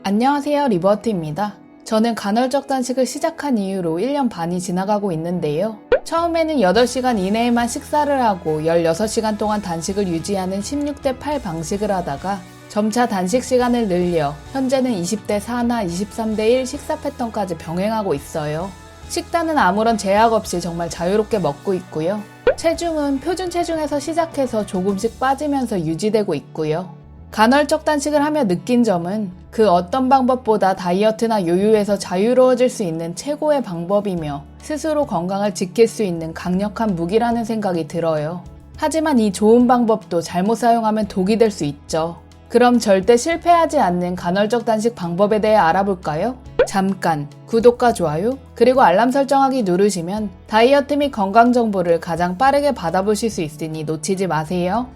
안녕하세요, 리버트입니다. 저는 간헐적 단식을 시작한 이후로 1년 반이 지나가고 있는데요. 처음에는 8시간 이내에만 식사를 하고 16시간 동안 단식을 유지하는 16대8 방식을 하다가 점차 단식 시간을 늘려 현재는 20대 4나 23대 1 식사 패턴까지 병행하고 있어요. 식단은 아무런 제약 없이 정말 자유롭게 먹고 있고요. 체중은 표준 체중에서 시작해서 조금씩 빠지면서 유지되고 있고요. 간헐적 단식을 하며 느낀 점은 그 어떤 방법보다 다이어트나 요요에서 자유로워질 수 있는 최고의 방법이며 스스로 건강을 지킬 수 있는 강력한 무기라는 생각이 들어요. 하지만 이 좋은 방법도 잘못 사용하면 독이 될 수 있죠. 그럼 절대 실패하지 않는 간헐적 단식 방법에 대해 알아볼까요? 잠깐 구독과 좋아요 그리고 알람 설정하기 누르시면 다이어트 및 건강 정보를 가장 빠르게 받아보실 수 있으니 놓치지 마세요.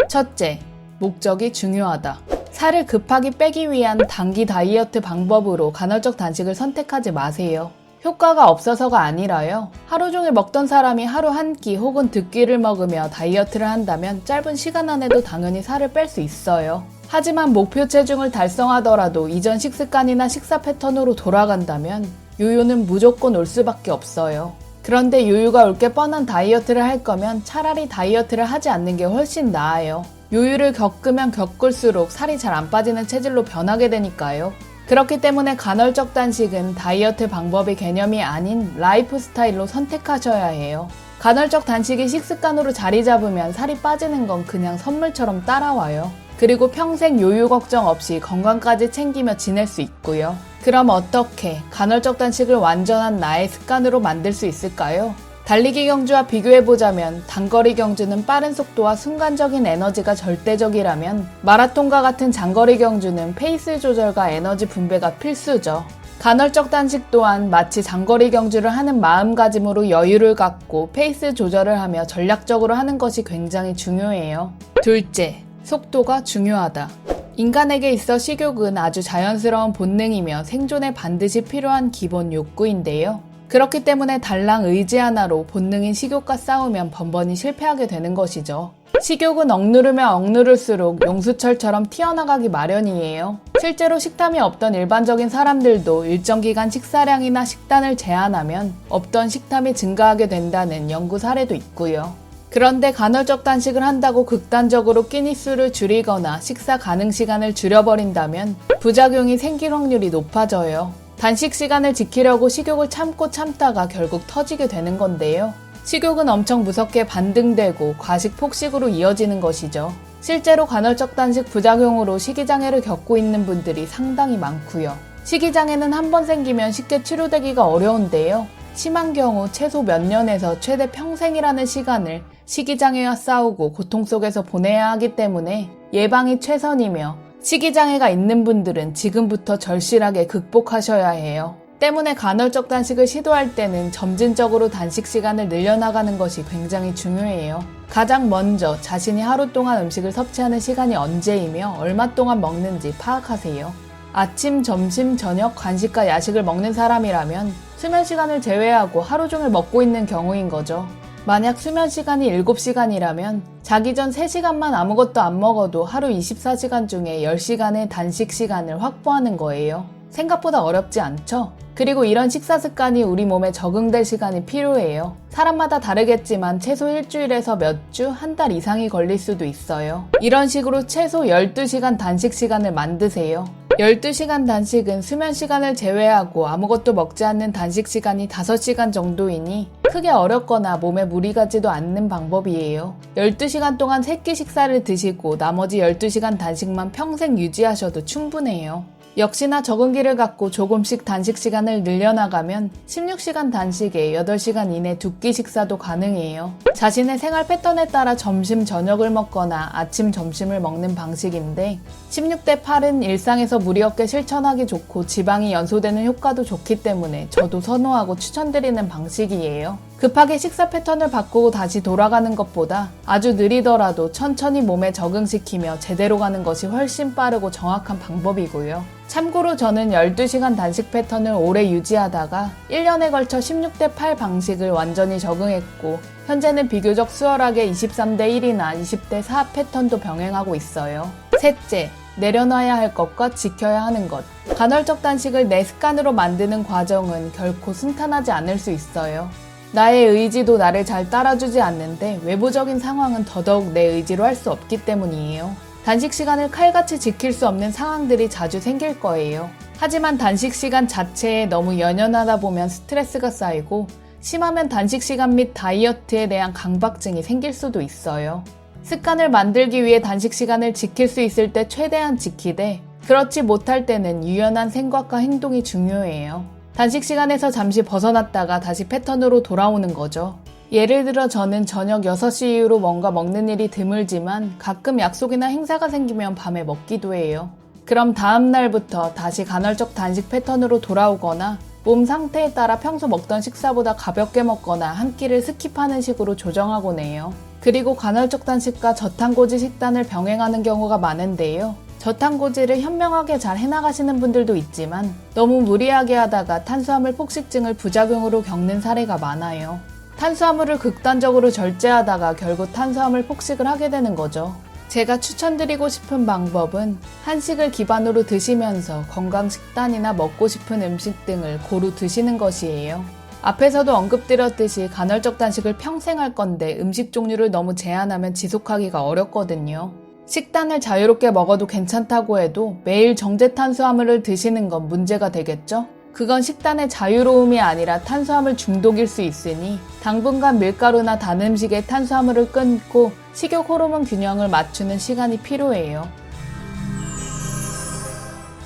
첫째, 목적이 중요하다. 살을 급하게 빼기 위한 단기 다이어트 방법으로 간헐적 단식을 선택하지 마세요. 효과가 없어서가 아니라요. 하루 종일 먹던 사람이 하루 한 끼 혹은 두 끼를 먹으며 다이어트를 한다면 짧은 시간 안에도 당연히 살을 뺄 수 있어요. 하지만 목표 체중을 달성하더라도 이전 식습관이나 식사 패턴으로 돌아간다면 요요는 무조건 올 수밖에 없어요. 그런데 요요가 올 게 뻔한 다이어트를 할 거면 차라리 다이어트를 하지 않는 게 훨씬 나아요. 요요를 겪으면 겪을수록 살이 잘 안 빠지는 체질로 변하게 되니까요. 그렇기 때문에 간헐적 단식은 다이어트 방법의 개념이 아닌 라이프 스타일로 선택하셔야 해요. 간헐적 단식이 식습관으로 자리 잡으면 살이 빠지는 건 그냥 선물처럼 따라와요. 그리고 평생 요요 걱정 없이 건강까지 챙기며 지낼 수 있고요. 그럼 어떻게 간헐적 단식을 완전한 나의 습관으로 만들 수 있을까요? 달리기 경주와 비교해보자면 단거리 경주는 빠른 속도와 순간적인 에너지가 절대적이라면 마라톤과 같은 장거리 경주는 페이스 조절과 에너지 분배가 필수죠. 간헐적 단식 또한 마치 장거리 경주를 하는 마음가짐으로 여유를 갖고 페이스 조절을 하며 전략적으로 하는 것이 굉장히 중요해요. 둘째, 속도가 중요하다. 인간에게 있어 식욕은 아주 자연스러운 본능이며 생존에 반드시 필요한 기본 욕구인데요. 그렇기 때문에 달랑 의지 하나로 본능인 식욕과 싸우면 번번이 실패하게 되는 것이죠. 식욕은 억누르면 억누를수록 용수철처럼 튀어나가기 마련이에요. 실제로 식탐이 없던 일반적인 사람들도 일정 기간 식사량이나 식단을 제한하면 없던 식탐이 증가하게 된다는 연구 사례도 있고요. 그런데 간헐적 단식을 한다고 극단적으로 끼니 수를 줄이거나 식사 가능 시간을 줄여버린다면 부작용이 생길 확률이 높아져요. 단식 시간을 지키려고 식욕을 참고 참다가 결국 터지게 되는 건데요. 식욕은 엄청 무섭게 반등되고 과식 폭식으로 이어지는 것이죠. 실제로 간헐적 단식 부작용으로 식이장애를 겪고 있는 분들이 상당히 많고요. 식이장애는 한 번 생기면 쉽게 치료되기가 어려운데요. 심한 경우 최소 몇 년에서 최대 평생이라는 시간을 식이장애와 싸우고 고통 속에서 보내야 하기 때문에 예방이 최선이며 식이장애가 있는 분들은 지금부터 절실하게 극복하셔야 해요. 때문에 간헐적 단식을 시도할 때는 점진적으로 단식 시간을 늘려나가는 것이 굉장히 중요해요. 가장 먼저 자신이 하루 동안 음식을 섭취하는 시간이 언제이며 얼마 동안 먹는지 파악하세요. 아침, 점심, 저녁, 간식과 야식을 먹는 사람이라면 수면 시간을 제외하고 하루 종일 먹고 있는 경우인 거죠. 만약 수면 시간이 7시간이라면 자기 전 3시간만 아무것도 안 먹어도 하루 24시간 중에 10시간의 단식 시간을 확보하는 거예요. 생각보다 어렵지 않죠? 그리고 이런 식사 습관이 우리 몸에 적응될 시간이 필요해요. 사람마다 다르겠지만 최소 일주일에서 몇 주, 한 달 이상이 걸릴 수도 있어요. 이런 식으로 최소 12시간 단식 시간을 만드세요. 12시간 단식은 수면 시간을 제외하고 아무것도 먹지 않는 단식 시간이 5시간 정도이니 크게 어렵거나 몸에 무리 가지도 않는 방법이에요. 12시간 동안 3끼 식사를 드시고 나머지 12시간 단식만 평생 유지하셔도 충분해요. 역시나 적응기를 갖고 조금씩 단식 시간을 늘려나가면 16시간 단식에 8시간 이내 2끼 식사도 가능해요. 자신의 생활 패턴에 따라 점심, 저녁을 먹거나 아침, 점심을 먹는 방식인데 16대 8은 일상에서 무리 없게 실천하기 좋고 지방이 연소되는 효과도 좋기 때문에 저도 선호하고 추천드리는 방식이에요. 급하게 식사 패턴을 바꾸고 다시 돌아가는 것보다 아주 느리더라도 천천히 몸에 적응시키며 제대로 가는 것이 훨씬 빠르고 정확한 방법이고요. 참고로 저는 12시간 단식 패턴을 오래 유지하다가 1년에 걸쳐 16대 8 방식을 완전히 적응했고 현재는 비교적 수월하게 23대 1이나 20대 4 패턴도 병행하고 있어요. 셋째, 내려놔야 할 것과 지켜야 하는 것. 간헐적 단식을 내 습관으로 만드는 과정은 결코 순탄하지 않을 수 있어요. 나의 의지도 나를 잘 따라주지 않는데 외부적인 상황은 더더욱 내 의지로 할 수 없기 때문이에요. 단식 시간을 칼같이 지킬 수 없는 상황들이 자주 생길 거예요. 하지만 단식 시간 자체에 너무 연연하다 보면 스트레스가 쌓이고 심하면 단식 시간 및 다이어트에 대한 강박증이 생길 수도 있어요. 습관을 만들기 위해 단식 시간을 지킬 수 있을 때 최대한 지키되 그렇지 못할 때는 유연한 생각과 행동이 중요해요. 단식 시간에서 잠시 벗어났다가 다시 패턴으로 돌아오는 거죠. 예를 들어 저는 저녁 6시 이후로 뭔가 먹는 일이 드물지만 가끔 약속이나 행사가 생기면 밤에 먹기도 해요. 그럼 다음 날부터 다시 간헐적 단식 패턴으로 돌아오거나 몸 상태에 따라 평소 먹던 식사보다 가볍게 먹거나 한 끼를 스킵하는 식으로 조정하곤 해요. 그리고 간헐적 단식과 저탄고지 식단을 병행하는 경우가 많은데요. 저탄고지를 현명하게 잘 해나가시는 분들도 있지만 너무 무리하게 하다가 탄수화물 폭식증을 부작용으로 겪는 사례가 많아요. 탄수화물을 극단적으로 절제하다가 결국 탄수화물 폭식을 하게 되는 거죠. 제가 추천드리고 싶은 방법은 한식을 기반으로 드시면서 건강 식단이나 먹고 싶은 음식 등을 고루 드시는 것이에요. 앞에서도 언급드렸듯이 간헐적 단식을 평생 할 건데 음식 종류를 너무 제한하면 지속하기가 어렵거든요. 식단을 자유롭게 먹어도 괜찮다고 해도 매일 정제 탄수화물을 드시는 건 문제가 되겠죠? 그건 식단의 자유로움이 아니라 탄수화물 중독일 수 있으니 당분간 밀가루나 단 음식의 탄수화물을 끊고 식욕 호르몬 균형을 맞추는 시간이 필요해요.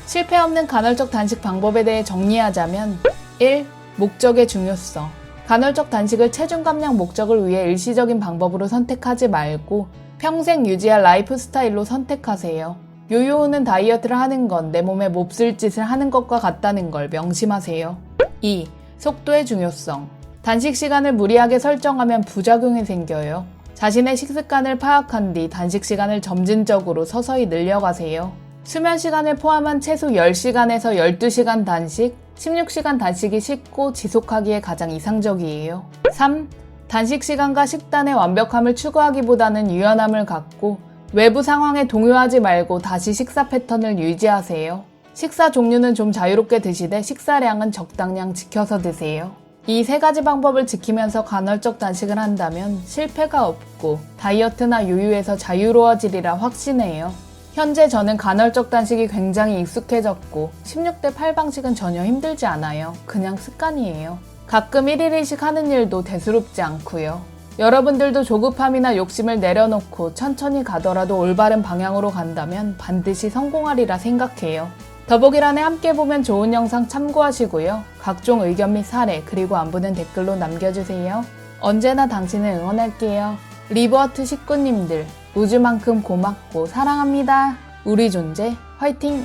실패 없는 간헐적 단식 방법에 대해 정리하자면 1. 목적의 중요성. 간헐적 단식을 체중 감량 목적을 위해 일시적인 방법으로 선택하지 말고 평생 유지할 라이프 스타일로 선택하세요. 요요는 다이어트를 하는 건 내 몸에 몹쓸 짓을 하는 것과 같다는 걸 명심하세요. 2. 속도의 중요성. 단식 시간을 무리하게 설정하면 부작용이 생겨요. 자신의 식습관을 파악한 뒤 단식 시간을 점진적으로 서서히 늘려가세요. 수면 시간을 포함한 최소 10시간에서 12시간 단식, 16시간 단식이 쉽고 지속하기에 가장 이상적이에요. 3. 단식 시간과 식단의 완벽함을 추구하기보다는 유연함을 갖고 외부 상황에 동요하지 말고 다시 식사 패턴을 유지하세요. 식사 종류는 좀 자유롭게 드시되 식사량은 적당량 지켜서 드세요. 이 3가지 방법을 지키면서 간헐적 단식을 한다면 실패가 없고 다이어트나 요요에서 자유로워지리라 확신해요. 현재 저는 간헐적 단식이 굉장히 익숙해졌고 16대 8방식은 전혀 힘들지 않아요. 그냥 습관이에요. 가끔 1일 1식 하는 일도 대수롭지 않고요. 여러분들도 조급함이나 욕심을 내려놓고 천천히 가더라도 올바른 방향으로 간다면 반드시 성공하리라 생각해요. 더보기란에 함께 보면 좋은 영상 참고하시고요. 각종 의견 및 사례 그리고 안부는 댓글로 남겨주세요. 언제나 당신을 응원할게요. 리버트 식구님들 우주만큼 고맙고 사랑합니다. 우리 존재 화이팅!